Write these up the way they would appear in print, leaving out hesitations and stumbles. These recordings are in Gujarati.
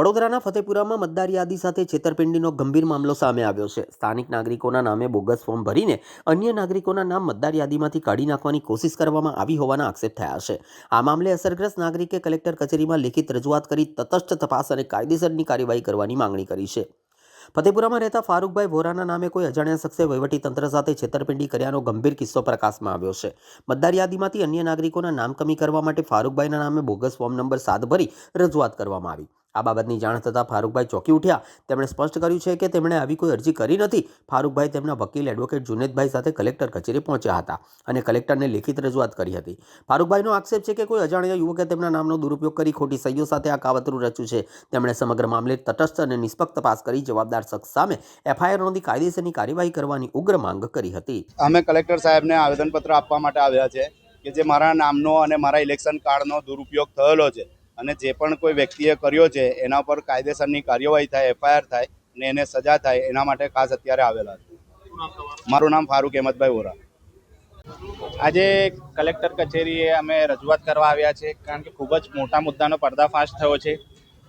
વડોદરાના ફતેપુરામાં મતદાર યાદી સાથે છેતરપિંડીનો ગંભીર મામલો સામે આવ્યો છે। સ્થાનિક નાગરિકોના નામે બોગસ ફોર્મ ભરીને અન્ય નાગરિકોના નામ મતદાર યાદીમાંથી કાઢી નાખવાની કોશિશ કરવામાં આવી હોવાના આક્ષેપ થયા છે। આ મામલે અસરગ્રસ્ત નાગરિકે કલેક્ટર કચેરીમાં લેખિત રજૂઆત કરી તટસ્થ તપાસ અને કાયદેસરની કાર્યવાહી કરવાની માંગણી કરી છે। ફતેપુરામાં રહેતા ફારૂકભાઈ વોરાના નામે કોઈ અજાણ્યા શખ્સે વહીવટીતંત્ર સાથે છેતરપિંડી કર્યાનો ગંભીર કિસ્સો પ્રકાશમાં આવ્યો છે। મતદાર યાદીમાંથી અન્ય નાગરિકોના નામ કમી કરવા માટે ફારૂકભાઈના નામે બોગસ ફોર્મ નંબર 7 ભરી રજૂઆત કરવામાં આવી। આ બાબતની જાણ થતાં ફારૂકભાઈ ચોંકી ઉઠ્યા। તેમણે સ્પષ્ટ કર્યું છે કે તેમણે આવી કોઈ અરજી કરી નથી। ફારૂકભાઈ તેમના વકીલ એડવોકેટ જુનેદભાઈ સાથે કલેક્ટર કચેરી પહોંચ્યા હતા અને કલેક્ટરને લેખિત રજૂઆત કરી હતી। ફારૂકભાઈનો આક્ષેપ છે કે કોઈ અજાણ્યા યુવકે તેમના નામનો દુરુપયોગ કરી ખોટી સહીઓ સાથે આ કાવતરું રચ્યું છે। તેમણે સમગ્ર મામલે તટસ્થ અને નિષ્પક્ષ તપાસ કરી જવાબદાર શખ્સ સામે એફઆઈઆર નોંધી કાયદેસરની કાર્યવાહી કરવાની ઉગ્ર માંગ કરી હતી। અમે કલેક્ટર સાહેબને આવેદનપત્ર આપવા માટે આવ્યા છે કે જે મારા નામનો અને મારા ઇલેક્શન કાર્ડનો દુરુપયોગ થયેલો છે અને જે પણ કોઈ વ્યક્તિએ કર્યો છે એના પર કાયદેસરની કાર્યવાહી થાય, એફઆઈઆર થાય અને એને સજા થાય એના માટે ખાસ અત્યારે આવેલા છે। મારું નામ ફારૂક અહેમદભાઈ વોરા। આજે કલેક્ટર કચેરીએ અમે રજૂઆત કરવા આવ્યા છે કારણ કે ખૂબ જ મોટા મુદ્દાનો પર્દાફાશ થયો છે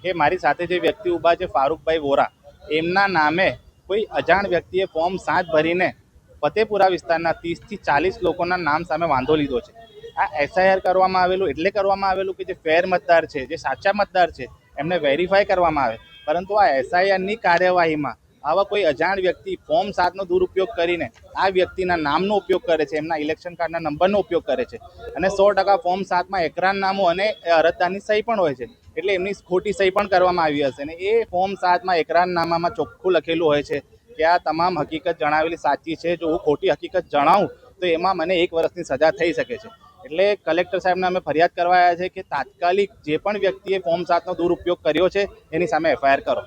કે મારી સાથે જે વ્યક્તિ ઊભા છે ફારૂકભાઈ વોરા, એમના નામે કોઈ અજાણ વ્યક્તિએ ફોર્મ 7 ભરીને ફતેપુરા વિસ્તારના 30 થી 40 લોકોના નામ સામે વાંધો લીધો છે। આ એસઆઈઆર કરવામાં આવેલું એટલે કરવામાં આવેલું કે જે ફેર મતદાર છે, જે સાચા મતદાર છે એમને વેરીફાઈ કરવામાં આવે, પરંતુ આ એસઆઈઆરની કાર્યવાહીમાં આવા કોઈ અજાણ વ્યક્તિ ફોર્મ 7નો દુરુપયોગ કરીને આ વ્યક્તિના નામનો ઉપયોગ કરે છે, એમના ઇલેક્શન કાર્ડના નંબરનો ઉપયોગ કરે છે અને 100% ફોર્મ 7માં એકરારનામું અને અરજદારની સહી પણ હોય છે, એટલે એમની ખોટી સહી પણ કરવામાં આવી હશે અને એ ફોર્મ 7માં એકરારનામામાં ચોખ્ખું લખેલું હોય છે કે આ તમામ હકીકત જણાવેલી સાચી છે। જો હું ખોટી હકીકત જણાવું તો એમાં મને 1 વર્ષની સજા થઈ શકે છે। એટલે કલેક્ટર સાહેબને અમે ફરિયાદ કરવા આવ્યા છે કે તાત્કાલિક જે પણ વ્યક્તિએ ફોર્મ 7નો દુરુપયોગ કર્યો છે એની સામે એફઆઈઆર કરો।